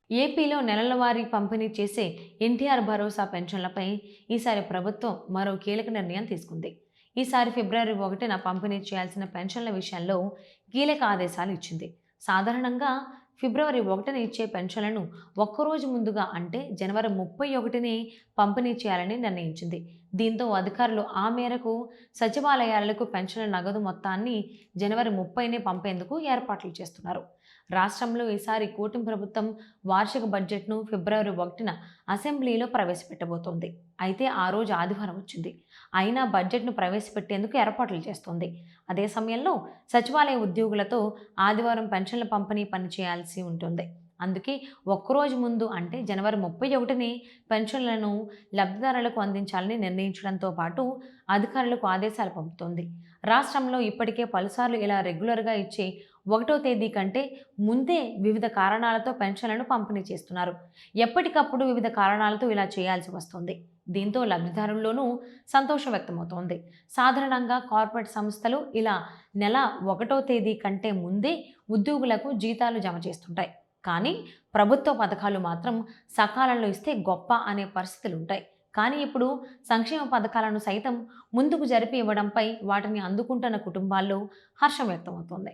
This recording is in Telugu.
ఏపీలో నెలల వారీ పంపిణీ చేసే ఎన్టీఆర్ భరోసా పెన్షన్లపై ఈసారి ప్రభుత్వం మరో కీలక నిర్ణయం తీసుకుంది. ఈసారి ఫిబ్రవరి 1న పంపిణీ చేయాల్సిన పెన్షన్ల విషయంలో కీలక ఆదేశాలు ఇచ్చింది. సాధారణంగా ఫిబ్రవరి 1న ఇచ్చే పెన్షన్లను ఒక్కరోజు ముందుగా అంటే జనవరి 31నే పంపిణీ చేయాలని నిర్ణయించింది. దీంతో అధికారులు ఆ మేరకు సచివాలయాలకు పెన్షన్ల నగదు మొత్తాన్ని జనవరి 30నే పంపేందుకు ఏర్పాట్లు చేస్తున్నారు. రాష్ట్రంలో ఈసారి కూటమి ప్రభుత్వం వార్షిక బడ్జెట్ను ఫిబ్రవరి 1న అసెంబ్లీలో ప్రవేశపెట్టబోతోంది. అయితే ఆ రోజు ఆదివారం వచ్చింది. అయినా బడ్జెట్ను ప్రవేశపెట్టేందుకు ఏర్పాట్లు చేస్తోంది. అదే సమయంలో సచివాలయ ఉద్యోగులతో ఆదివారం పెన్షన్ల పంపిణీ పని చేయాల్సి ఉంటుంది. అందుకే ఒక్కరోజు ముందు అంటే జనవరి 31నే పెన్షన్లను లబ్ధిదారులకు అందించాలని నిర్ణయించడంతో పాటు అధికారులకు ఆదేశాలు పంపుతోంది. రాష్ట్రంలో ఇప్పటికే పలుసార్లు ఇలా రెగ్యులర్గా ఇచ్చే 1వ తేదీ కంటే ముందే వివిధ కారణాలతో పెన్షన్లను పంపిణీ చేస్తున్నారు. ఎప్పటికప్పుడు వివిధ కారణాలతో ఇలా చేయాల్సి వస్తుంది. దీంతో లబ్ధిదారుల్లోనూ సంతోషం వ్యక్తమవుతోంది. సాధారణంగా కార్పొరేట్ సంస్థలు ఇలా నెల 1వ తేదీ కంటే ముందే ఉద్యోగులకు జీతాలు జమ చేస్తుంటాయి. కానీ ప్రభుత్వ పథకాలు మాత్రం సకాలంలో ఇస్తే గొప్ప అనే పరిస్థితులుంటాయి. కానీ ఇప్పుడు సంక్షేమ పథకాలను సైతం ముందుకు జరిపి ఇవ్వడంపై వాటిని అందుకుంటున్న కుటుంబాల్లో హర్షం వ్యక్తమవుతోంది.